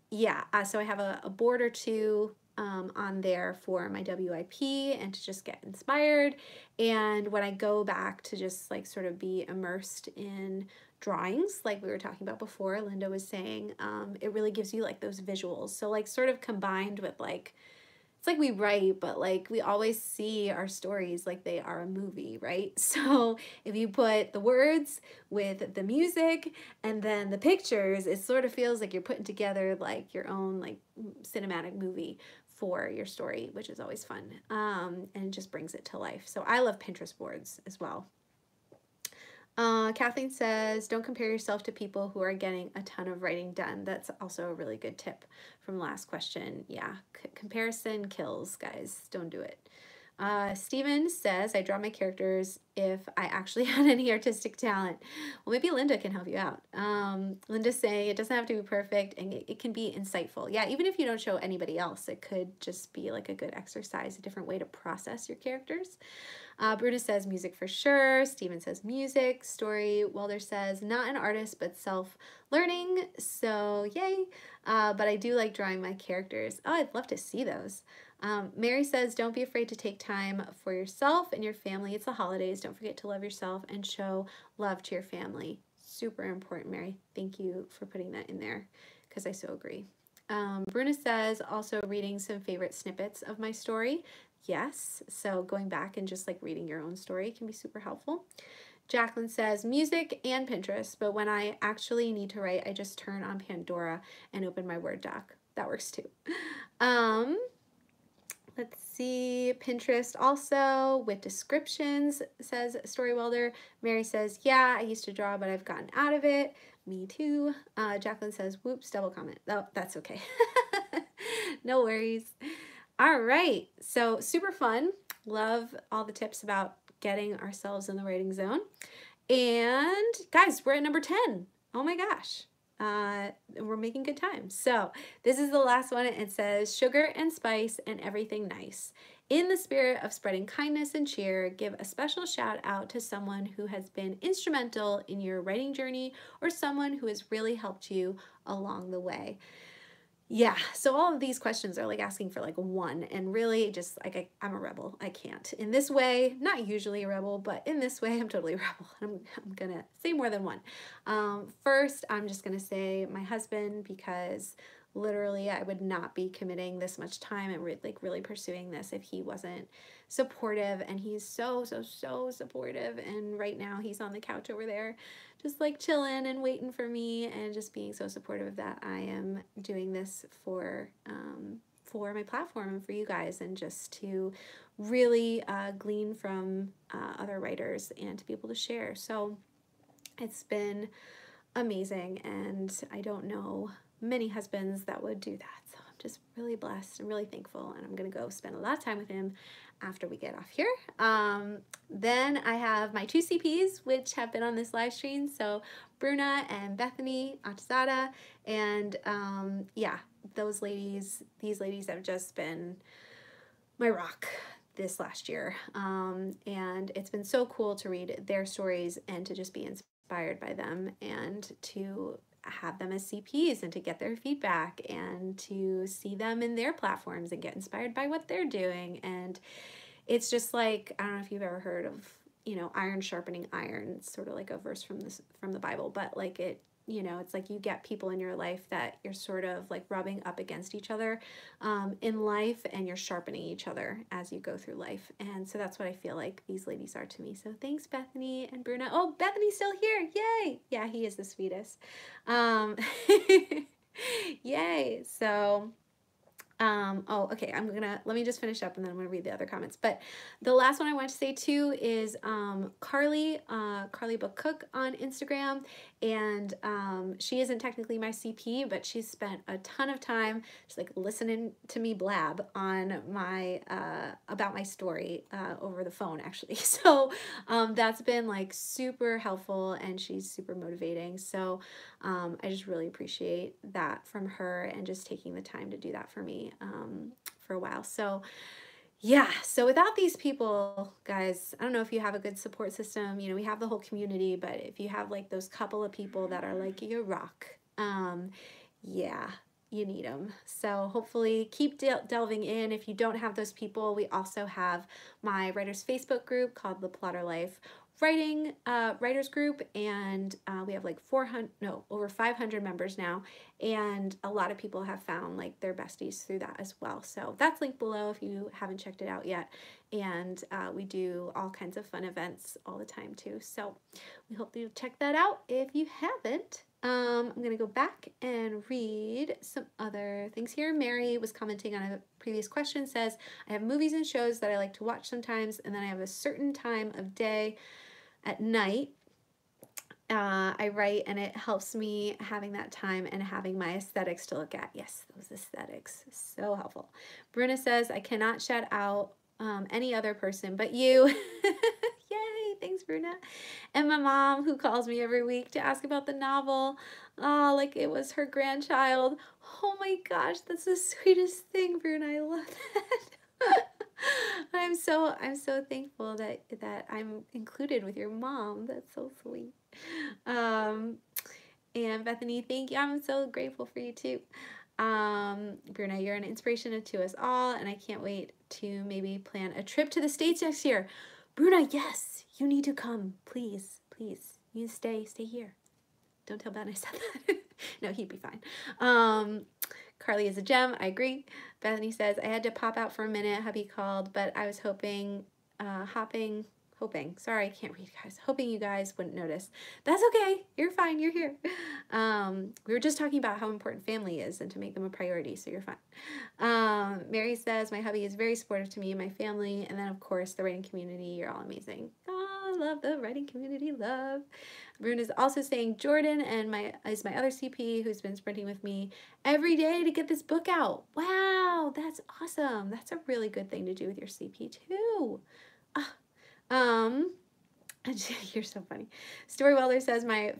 yeah, so I have a board or two on there for my WIP and to just get inspired. And when I go back to just like sort of be immersed in drawings, like we were talking about before, Linda was saying, it really gives you like those visuals. So like sort of combined with like, it's like we write, but like we always see our stories like they are a movie, right? So if you put the words with the music and then the pictures, it sort of feels like you're putting together like your own like cinematic movie for your story, which is always fun, and it just brings it to life. So I love Pinterest boards as well. Kathleen says, don't compare yourself to people who are getting a ton of writing done. That's also a really good tip from the last question. Yeah, comparison kills, guys. Don't do it. Steven says, I draw my characters if I actually had any artistic talent. Well, maybe Linda can help you out. Linda's saying it doesn't have to be perfect and it can be insightful. Yeah, even if you don't show anybody else, it could just be like a good exercise, a different way to process your characters. Bruna says music for sure. Steven says music. Story Welder says not an artist, but self-learning. So yay. But I do like drawing my characters. Oh, I'd love to see those. Mary says, don't be afraid to take time for yourself and your family. It's the holidays. Don't forget to love yourself and show love to your family. Super important, Mary. Thank you for putting that in there because I so agree. Bruna says, also reading some favorite snippets of my story. Yes, so going back and just like reading your own story can be super helpful. Jacqueline says music and Pinterest, but when I actually need to write, I just turn on Pandora and open my Word doc. That works too. Let's see, Pinterest also with descriptions, says Story Welder. Mary says, yeah, I used to draw, but I've gotten out of it. Me too. Jacqueline says, whoops, double comment. Oh, that's okay. No worries. All right, so super fun. Love all the tips about getting ourselves in the writing zone. And guys, we're at number 10. Oh my gosh. We're making good time. So this is the last one. It says sugar and spice and everything nice. In the spirit of spreading kindness and cheer, give a special shout out to someone who has been instrumental in your writing journey or someone who has really helped you along the way. Yeah, so all of these questions are like asking for like one, and really just like I'm a rebel. I can't. In this way, not usually a rebel, but in this way, I'm totally a rebel. I'm gonna say more than one. First, I'm just gonna say my husband, because literally I would not be committing this much time and really pursuing this if he wasn't supportive, and he's so supportive. And right now he's on the couch over there just like chilling and waiting for me and just being so supportive that I am doing this for my platform and for you guys, and just to really glean from other writers and to be able to share. So it's been amazing, and I don't know many husbands that would do that. So I'm just really blessed and really thankful, and I'm gonna go spend a lot of time with him after we get off here. Then I have my 2 CPs, which have been on this live stream. So Bruna and Bethany Achzada, and yeah, these ladies have just been my rock this last year. And it's been so cool to read their stories and to just be inspired by them, and to have them as CPs and to get their feedback and to see them in their platforms and get inspired by what they're doing. And it's just like, I don't know if you've ever heard of, you know, iron sharpening iron. It's sort of like a verse from the Bible, but like it, you know, it's like you get people in your life that you're sort of like rubbing up against each other in life, and you're sharpening each other as you go through life. And so that's what I feel like these ladies are to me. So thanks, Bethany and Bruna. Oh, Bethany's still here. Yay. Yeah, he is the sweetest. Yay. So oh, okay, let me just finish up and then I'm gonna read the other comments. But the last one I want to say too is Carly Book Cook on Instagram, And she isn't technically my CP, but she's spent a ton of time just like listening to me blab on my about my story over the phone, actually. So that's been like super helpful, and she's super motivating. So I just really appreciate that from her, and just taking the time to do that for me for a while. So yeah, so without these people, guys, I don't know if you have a good support system. You know, we have the whole community, but if you have like those couple of people that are like your rock, yeah, you need them. So hopefully keep delving in. If you don't have those people, we also have my writers Facebook group called The Plotter Life writers group, and we have like over 500 members now, and a lot of people have found like their besties through that as well. So that's linked below if you haven't checked it out yet. And we do all kinds of fun events all the time too, so we hope you'll check that out if you haven't. I'm gonna go back and read some other things here. Mary was commenting on a previous question, says, I have movies and shows that I like to watch sometimes, and then I have a certain time of day at night I write, and it helps me having that time and having my aesthetics to look at. Yes, those aesthetics, so helpful. Bruna says, I cannot shout out any other person but you. Yay, thanks Bruna. And my mom, who calls me every week to ask about the novel, like it was her grandchild. Oh my gosh, that's the sweetest thing, Bruna. I love that. I'm so thankful that I'm included with your mom. That's so sweet. And Bethany, thank you. I'm so grateful for you too. Bruna, you're an inspiration to us all, and I can't wait to maybe plan a trip to the States next year. Bruna, yes, you need to come. Please, please. You stay here. Don't tell Ben I said that. No, he'd be fine. Carly is a gem. I agree. Bethany says, I had to pop out for a minute. Hubby called, but I was hoping, sorry, I can't read, guys. Hoping you guys wouldn't notice. That's okay. You're fine. You're here. We were just talking about how important family is and to make them a priority, so you're fine. Mary says, my hubby is very supportive to me and my family, and then, of course, the writing community. You're all amazing. Oh, I love the writing community. Love. Bruna is also saying Jordan is my other CP who's been sprinting with me every day to get this book out. Wow, that's awesome. That's a really good thing to do with your CP too. You're so funny. Story Welder says my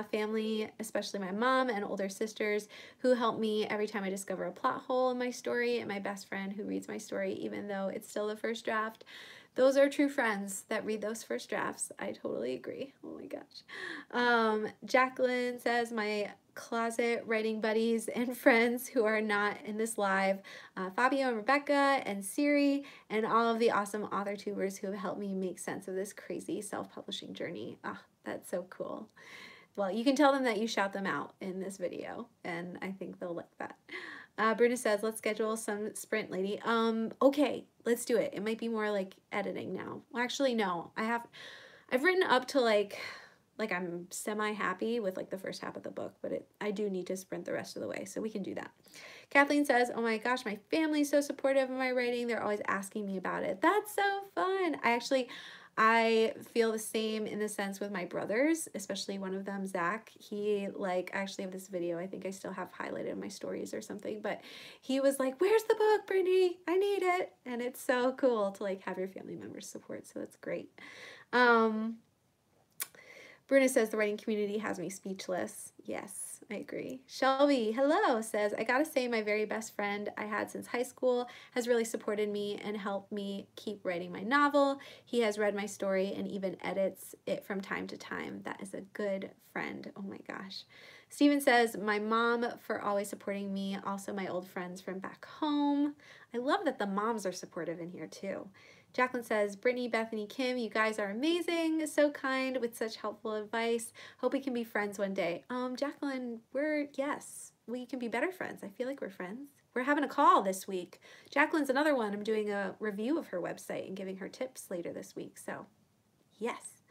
family, especially my mom and older sisters, who help me every time I discover a plot hole in my story, and my best friend who reads my story even though it's still the first draft. Those are true friends that read those first drafts. I totally agree. Oh my gosh. Jacqueline says my closet writing buddies and friends who are not in this live, Fabio and Rebecca and Siri, and all of the awesome author tubers who have helped me make sense of this crazy self-publishing journey. That's so cool. Well, you can tell them that you shout them out in this video, and I think they'll like that. Bruna says, let's schedule some sprint, lady. Okay, let's do it. It might be more like editing now. Well, actually, no. I've written up to like I'm semi-happy with like the first half of the book, but I do need to sprint the rest of the way, so we can do that. Kathleen says, oh my gosh, my family's so supportive of my writing. They're always asking me about it. That's so fun. I feel the same in the sense with my brothers, especially one of them, Zach. He I actually have this video I think I still have highlighted in my stories or something, but he was like, where's the book, Brittany? I need it. And it's so cool to like have your family members support, so that's great. Bruna says the writing community has me speechless. Yes, I agree. Shelby, hello, says, I gotta say my very best friend I had since high school has really supported me and helped me keep writing my novel. He has read my story and even edits it from time to time. That is a good friend. Oh my gosh. Steven says, my mom for always supporting me. Also my old friends from back home. I love that the moms are supportive in here too. Jacqueline says, Brittany, Bethany, Kim, you guys are amazing, so kind with such helpful advice. Hope we can be friends one day. Jacqueline, yes, we can be better friends. I feel like we're friends. We're having a call this week. Jacqueline's another one. I'm doing a review of her website and giving her tips later this week, so yes.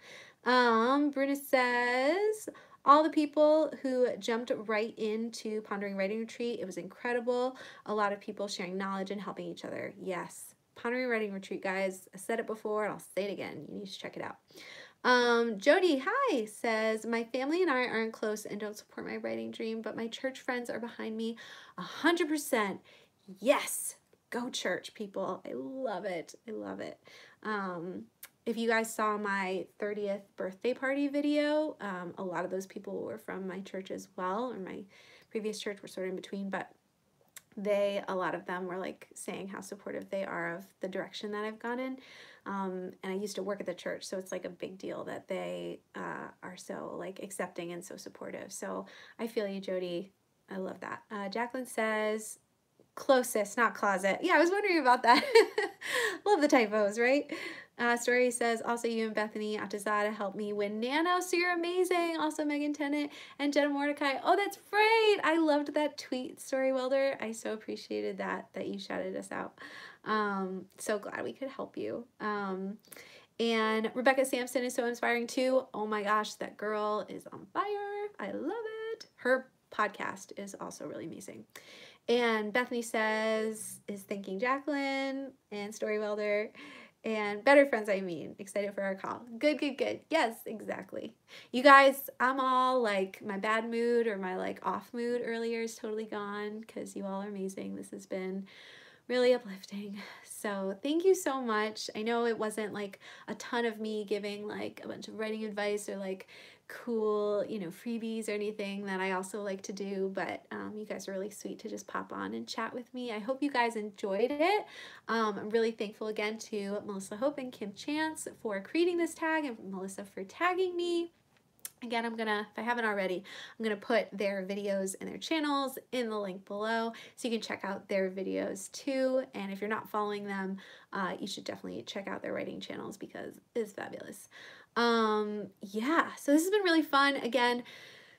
Bruna says, all the people who jumped right into Pondering Writing Retreat, it was incredible. A lot of people sharing knowledge and helping each other. Yes. Pondering Writing Retreat, guys. I said it before and I'll say it again. You need to check it out. Jody, hi, says, my family and I aren't close and don't support my writing dream, but my church friends are behind me 100%. Yes, go church, people. I love it. I love it. If you guys saw my 30th birthday party video, a lot of those people were from my church as well, or my previous church. We're sort of in between, but a lot of them were like saying how supportive they are of the direction that I've gone in. And I used to work at the church, so it's like a big deal that they are so like accepting and so supportive. So I feel you, Jody. I love that. Jacqueline says, closest, not closet. Yeah, I was wondering about that. Love the typos, right? Story says, also you and Bethany Atazada helped me win Nano, so you're amazing. Also Megan Tennant and Jenna Mordecai. Oh, that's great. I loved that tweet, Story Welder. I so appreciated that you shouted us out. So glad we could help you. And Rebecca Sampson is so inspiring too. Oh my gosh, that girl is on fire. I love it. Her podcast is also really amazing. And Bethany says, is thanking Jacqueline and Story Welder. And better friends, I mean. Excited for our call. Good, good, good. Yes, exactly. You guys, I'm all like, my bad mood or my like off mood earlier is totally gone because you all are amazing. This has been really uplifting. So thank you so much. I know it wasn't like a ton of me giving like a bunch of writing advice or like cool, you know, freebies or anything that I also like to do, but you guys are really sweet to just pop on and chat with me. I hope you guys enjoyed it. I'm really thankful again to Melissa Hope and Kim Chance for creating this tag and Melissa for tagging me. Again, I'm gonna, if I haven't already, I'm gonna put their videos and their channels in the link below so you can check out their videos too. And if you're not following them, you should definitely check out their writing channels because it's fabulous. Yeah, so this has been really fun. Again,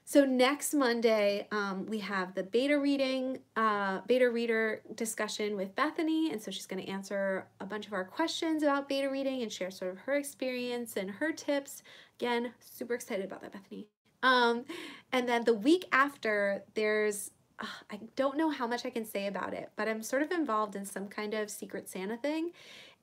so next Monday, we have the beta reader discussion with Bethany. And so she's going to answer a bunch of our questions about beta reading and share sort of her experience and her tips. Again, super excited about that, Bethany. And then the week after, there's, I don't know how much I can say about it, but I'm sort of involved in some kind of Secret Santa thing.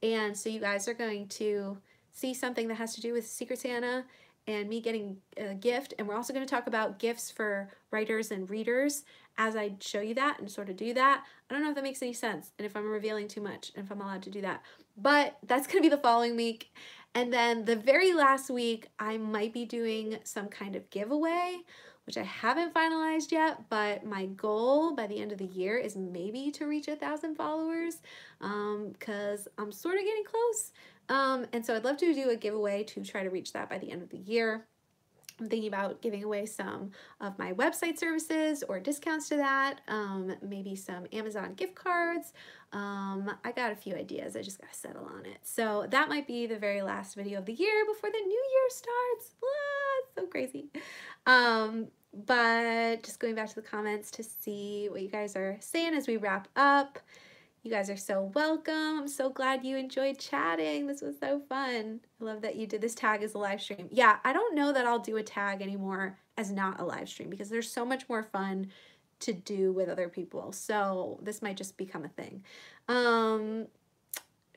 And so you guys are going to see something that has to do with Secret Santa and me getting a gift. And we're also going to talk about gifts for writers and readers as I show you that and sort of do that. I don't know if that makes any sense and if I'm revealing too much and if I'm allowed to do that. But that's going to be the following week. And then the very last week, I might be doing some kind of giveaway, which I haven't finalized yet, but my goal by the end of the year is maybe to reach 1,000 followers because I'm sort of getting close. And so I'd love to do a giveaway to try to reach that by the end of the year. I'm thinking about giving away some of my website services or discounts to that, maybe some Amazon gift cards. I got a few ideas. I just got to settle on it. So that might be the very last video of the year before the new year starts. Ah, it's so crazy. But just going back to the comments to see what you guys are saying as we wrap up. You guys are so welcome. I'm so glad you enjoyed chatting. This was so fun. I love that you did this tag as a live stream. Yeah, I don't know that I'll do a tag anymore as not a live stream because there's so much more fun to do with other people. So this might just become a thing.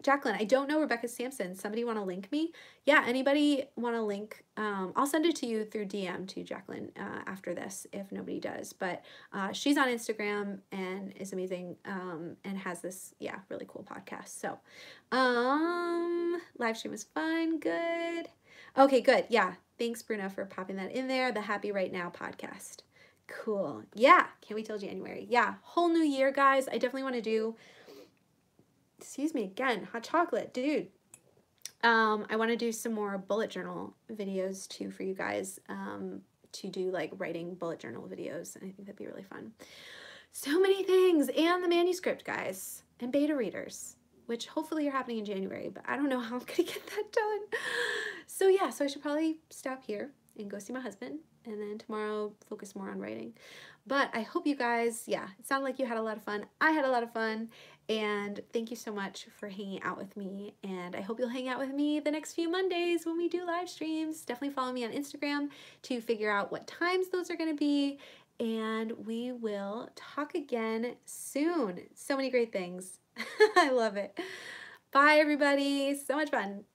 Jacqueline, I don't know Rebecca Sampson. Somebody want to link me? Yeah, anybody want to link? I'll send it to you through DM to Jacqueline after this if nobody does. But she's on Instagram and is amazing and has this, yeah, really cool podcast. So live stream was fun. Good. Okay, good. Yeah. Thanks, Bruna, for popping that in there. The Happy Right Now podcast. Cool. Yeah. Can't wait till January. Yeah. Whole new year, guys. I definitely want to do... Excuse me again, hot chocolate, dude. I want to do some more bullet journal videos too for you guys to do like writing bullet journal videos. And I think that'd be really fun. So many things. And the manuscript, guys, and beta readers, which hopefully are happening in January, but I don't know how I'm going to get that done. So yeah, so I should probably stop here and go see my husband. And then tomorrow focus more on writing. But I hope you guys, yeah, it sounded like you had a lot of fun. I had a lot of fun. And thank you so much for hanging out with me. And I hope you'll hang out with me the next few Mondays when we do live streams. Definitely follow me on Instagram to figure out what times those are going to be. And we will talk again soon. So many great things. I love it. Bye, everybody. So much fun.